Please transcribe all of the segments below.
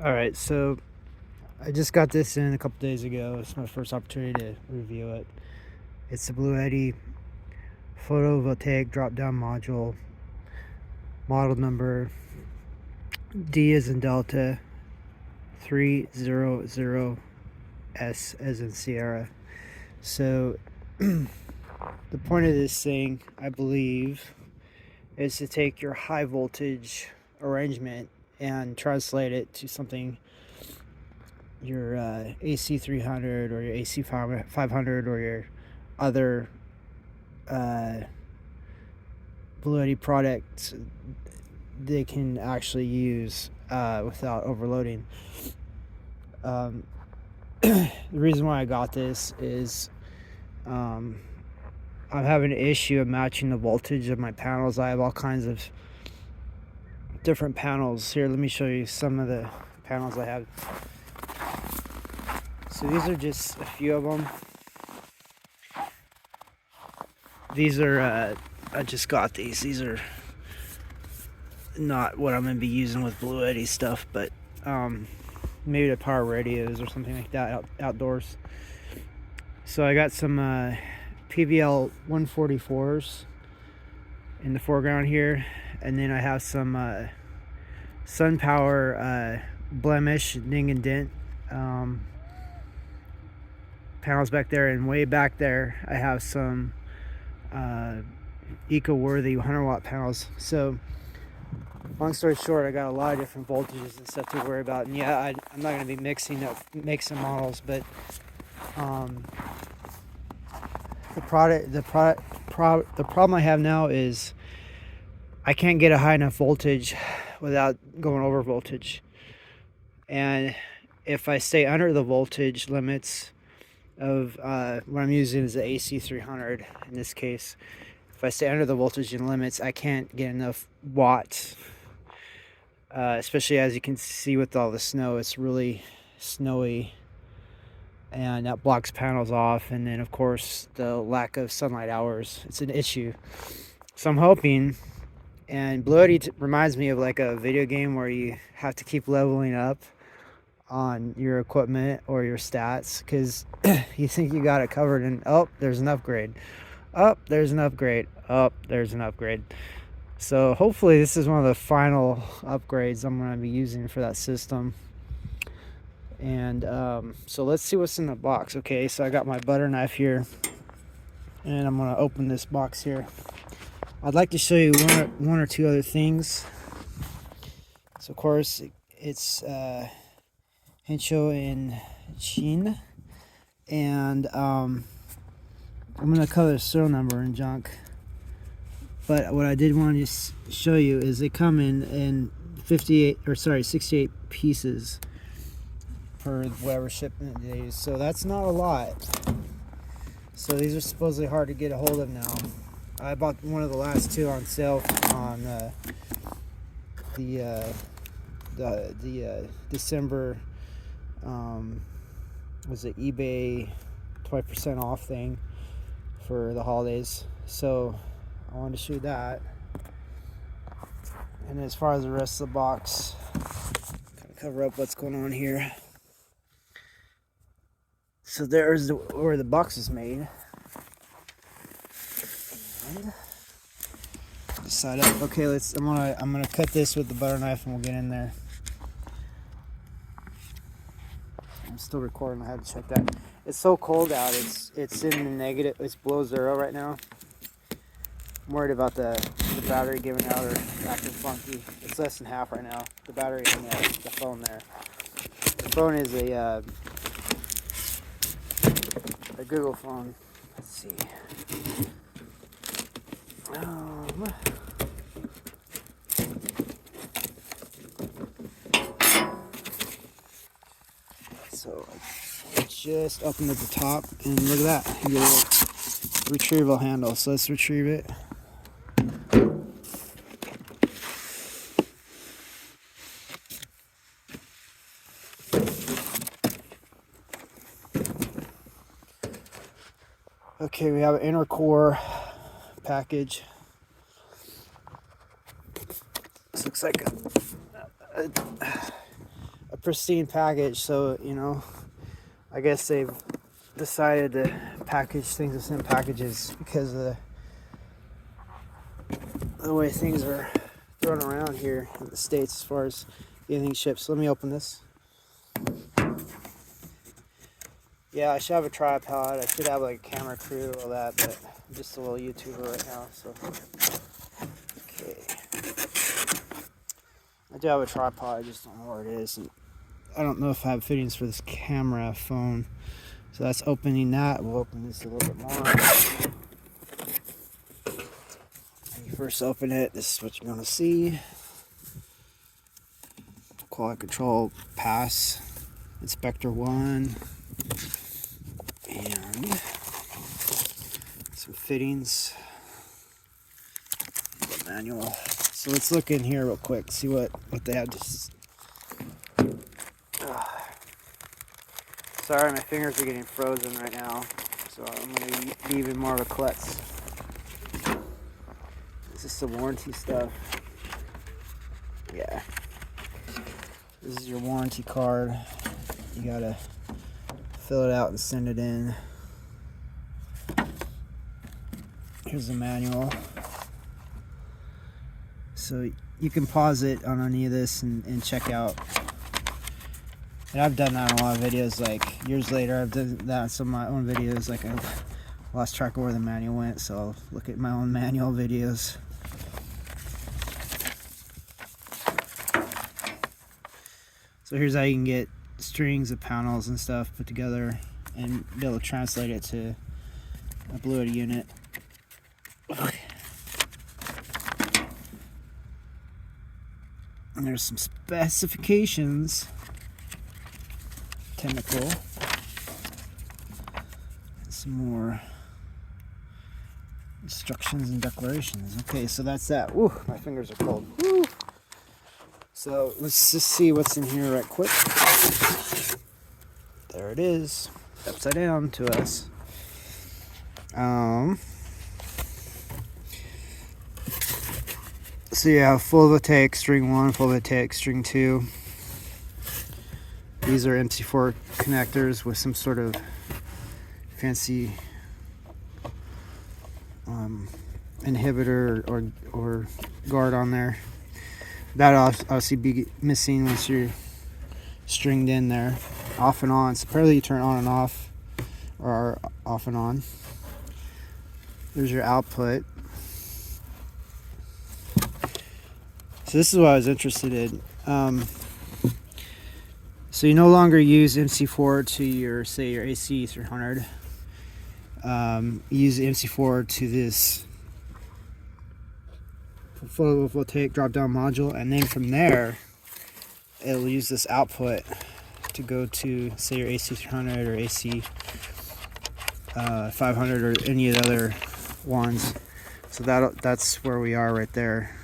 Alright, so I just got this in a couple days ago. It's my first opportunity to review it. It's the Bluetti photovoltaic drop-down module, model number D as in Delta 300S as in Sierra. So the point of this thing, I believe, is to take your high voltage arrangement and translate it to something, your AC 300 or your AC 500 or your other Bluetti products they can actually use without overloading. The reason why I got this is I'm having an issue of matching the voltage of my panels. I have all kinds of different panels. Here, let me show you some of the panels I have. So these are just a few of them. These are, I just got these. These are not what I'm going to be using with Bluetti stuff, but maybe to power radios or something like that outdoors. So I got some PVL 144s in the foreground here, and then I have some SunPower blemish ding and dent panels back there, and way back there I have some eco-worthy 100-watt panels. So long story short, I got a lot of different voltages and stuff to worry about. And yeah, I'm not going to be mixing models, but the problem I have now is I can't get a high enough voltage without going over voltage. And if I stay under the voltage limits of what I'm using is the AC 300 in this case, if I stay under the voltage and limits, I can't get enough watts. Especially as you can see with all the snow, it's really snowy, and that blocks panels off. And then of course the lack of sunlight hours, it's an issue. So I'm hoping, and Bluetti reminds me of like a video game where you have to keep leveling up on your equipment or your stats because you think you got it covered, and oh, there's an upgrade. Oh, there's an upgrade. Oh, there's an upgrade. So hopefully this is one of the final upgrades I'm going to be using for that system. And so let's see what's in the box. Okay, so I got my butter knife here, and I'm going to open this box here. I'd like to show you one or two other things. So of course it's Hencho in Chin, and I'm going to cover the serial number in junk. But what I did want to just show you is they come in 68 pieces per whatever shipment they use. So that's not a lot. So these are supposedly hard to get a hold of now. I bought one of the last two on sale on the December was it eBay 20% off thing for the holidays. So I wanted to show you that. And as far as the rest of the box, kind of cover up what's going on here. So there's where the box is made. And this side up. Okay, I'm gonna cut this with the butter knife and we'll get in there. I'm still recording, I had to check that. It's so cold out, it's in the negative, it's below zero right now. I'm worried about the battery giving out or acting funky. It's less than half right now. The battery and the phone there. The phone is a Google phone. Let's see. So I just opened at the top, and look at that. You get a little retrieval handle. So let's retrieve it. Okay, we have an inner core package. This looks like a pristine package. So, you know, I guess they've decided to package things in packages because of the way things are thrown around here in the States as far as getting shipped. So let me open this. Yeah, I should have a tripod. I should have like a camera crew, all that, but I'm just a little YouTuber right now, so. Okay. I do have a tripod, I just don't know where it is. And I don't know if I have fittings for this camera phone. So that's opening that. We'll open this a little bit more. When you first open it, this is what you're going to see. Quality control pass, inspector 1, and some fittings, manual. So let's look in here real quick, see what they have to. Sorry, my fingers are getting frozen right now, so I'm going to be even more of a klutz. This is some warranty stuff. Yeah. This is your warranty card. You gotta fill it out and send it in. Here's the manual. So you can pause it on any of this and check out. And I've done that in a lot of videos, like years later. I've done that in some of my own videos, like I lost track of where the manual went, so I'll look at my own manual videos. So here's how you can get strings of panels and stuff put together and be able to translate it to a Bluetti unit. Okay. And there's some specifications. Technical. Some more instructions and declarations. Okay, so that's that. Ooh, my fingers are cold. Woo. So let's just see what's in here right quick. There it is, upside down to us. So you have photovoltaic string 1, photovoltaic string 2. These are MC4 connectors with some sort of fancy inhibitor or guard on there. That'll obviously be missing once you're stringed in there. Off and on. So apparently you turn on and off, or off and on. There's your output. So this is what I was interested in. So you no longer use MC4 to your, say, your AC 300. You use MC4 to this photovoltaic drop-down module, and then from there, it'll use this output to go to, say, your AC 300 or AC 500 or any of the other ones. So that's where we are right there.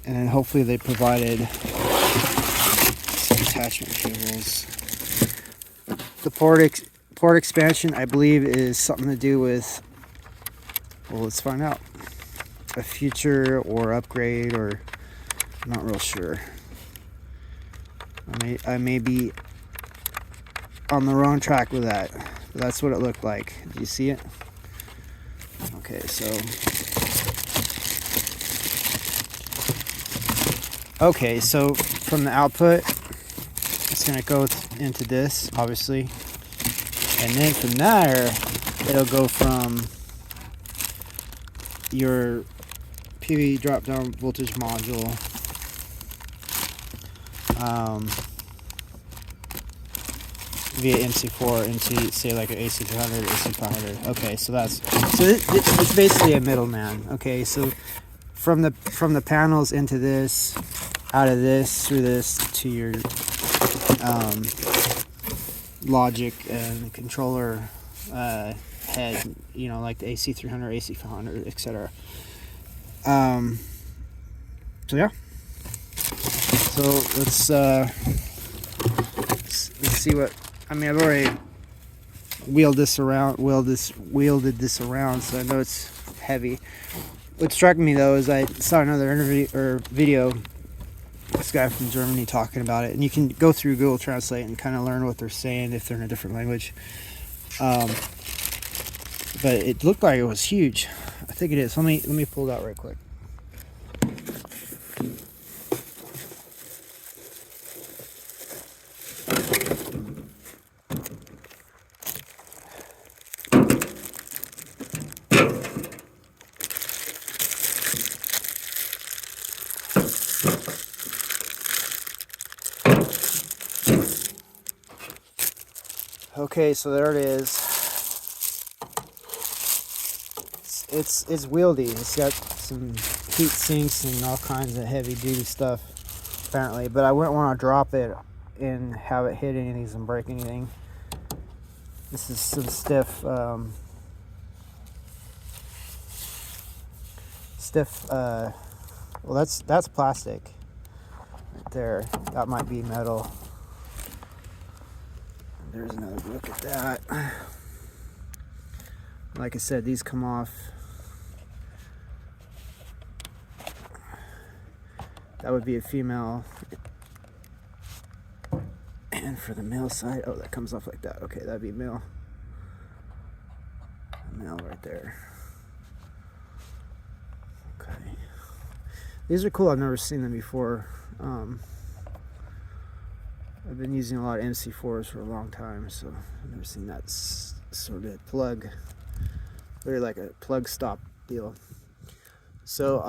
And then hopefully they provided some attachment cables. The port expansion, I believe, is something to do with, well, let's find out. A future or upgrade, or I'm not real sure. I may be on the wrong track with that, but that's what it looked like. Do you see it? Okay, so from the output, it's going to go into this, obviously, and then from there, it'll go from your PV drop-down voltage module via MC4 into, say, like an AC 300, AC 500. Okay, so it's basically a middleman. Okay, so from the panels into this, out of this, through this to your logic and controller head, you know, like the AC 300, AC 500, etc. So yeah. So let's see what, I mean, I've already wielded this around, so I know it's heavy. What struck me though is I saw another interview or video this guy from Germany talking about it, and you can go through Google Translate and kind of learn what they're saying if they're in a different language. But it looked like it was huge. I think it is. Let me pull it out right quick. Okay, so there it is. It's wieldy. It's got some heat sinks and all kinds of heavy duty stuff, apparently. But I wouldn't want to drop it and have it hit any of these and break anything. This is some stiff, well, that's plastic right there. That might be metal. There's another look at that. Like I said, these come off. That would be a female. And for the male side, oh, that comes off like that. Okay, that'd be male. Male right there. Okay. These are cool. I've never seen them before. I've been using a lot of MC4s for a long time, so I've never seen that sort of plug. Very like a plug stop deal. So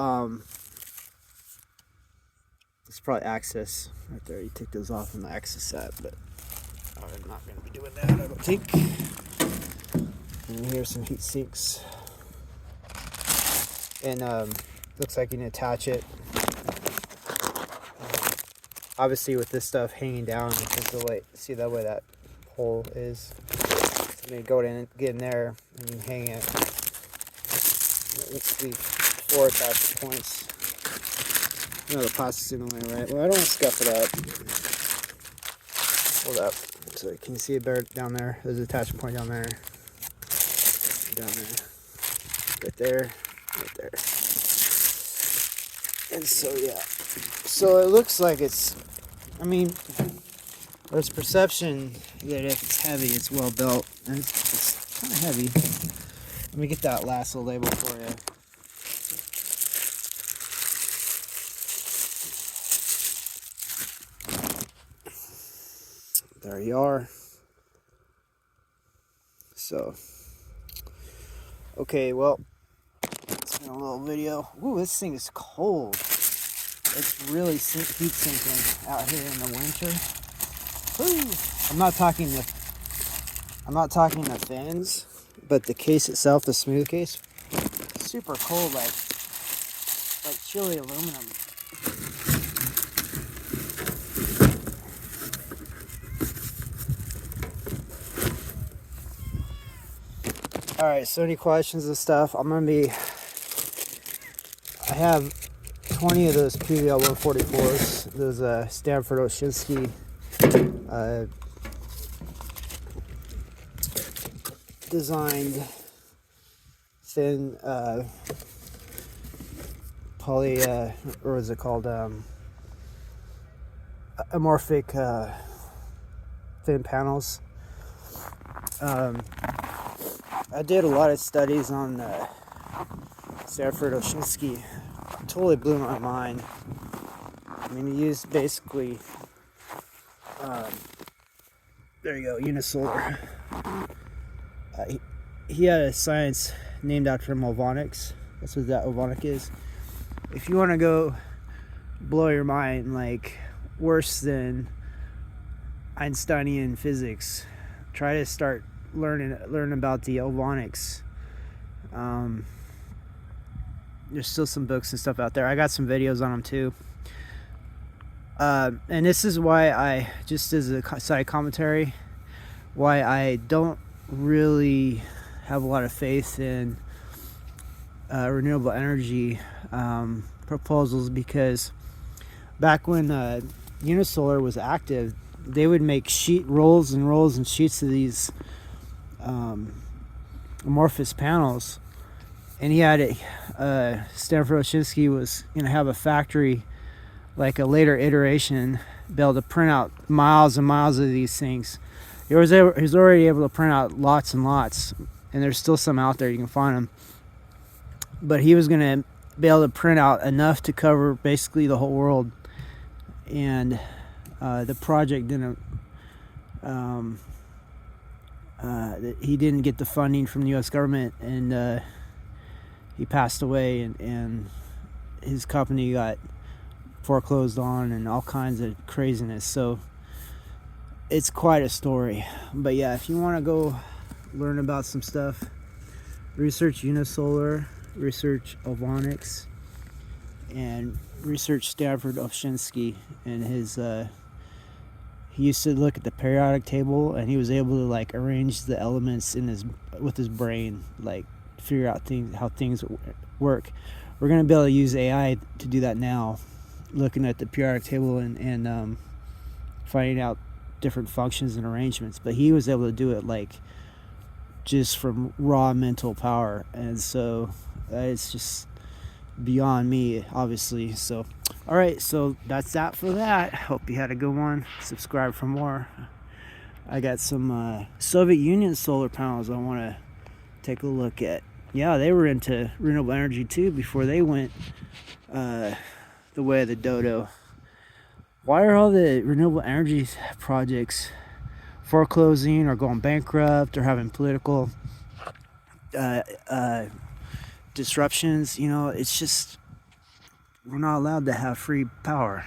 it's probably access right there. You take those off in the access set, but I'm not going to be doing that, I don't think. And here's some heat sinks, and looks like you can attach it. Obviously, with this stuff hanging down, because the way, see that way that hole is. So you go in, get in there, and you hang it. It looks to be 4 attachment points. No, the plastic's in the way, right? Well, I don't want to scuff it up. Hold up. So can you see it better down there? There's an attachment point down there. Down there. Right there. Right there. And so, yeah. So it looks like it's, I mean, there's perception that if it's heavy, it's well built. And it's kind of heavy. Let me get that last little label for you. There you are. So, okay, well, it's been a little video. Ooh, this thing is cold. It's really heat sinking out here in the winter. Woo! I'm not talking the fins, but the case itself, the smooth case, super cold, like chilly aluminum. All right, so any questions and stuff? I have 20 of those PVL 144s. Those Stanford Oshinsky designed thin poly, or what is it called? Amorphic thin panels. I did a lot of studies on Stanford Oshinsky. Totally blew my mind. I mean, he used basically, there you go, unisolar. He had a science named after him, Ovonics. That's what that Ovonic is. If you want to go blow your mind, like worse than Einsteinian physics, try to start learn about the Ovonics. There's still some books and stuff out there. I got some videos on them too. And this is why I, just as a side commentary, why I don't really have a lot of faith in renewable energy proposals, because back when unisolar was active, they would make rolls and rolls and sheets of these amorphous panels, and he had Stanford Oshinsky was going to have a factory like a later iteration, be able to print out miles and miles of these things. He was already able to print out lots and lots, and there's still some out there, you can find them. But he was going to be able to print out enough to cover basically the whole world. And the project didn't, he didn't get the funding from the U.S. government, and he passed away, and his company got foreclosed on and all kinds of craziness. So it's quite a story. But yeah, if you want to go learn about some stuff, research Unisolar, research Ovonics, and research Stanford Ovshinsky. And his he used to look at the periodic table, and he was able to like arrange the elements in with his brain, like figure out how things work. We're going to be able to use AI to do that now, looking at the periodic table and finding out different functions and arrangements. But he was able to do it like just from raw mental power, and so it's just beyond me, obviously. So all right, so that's that for that. Hope you had a good one. Subscribe for more. I got some Soviet Union solar panels I want to take a look at. Yeah, they were into renewable energy too before they went the way of the dodo. Why are all the renewable energy projects foreclosing or going bankrupt or having political disruptions? You know, it's just, we're not allowed to have free power.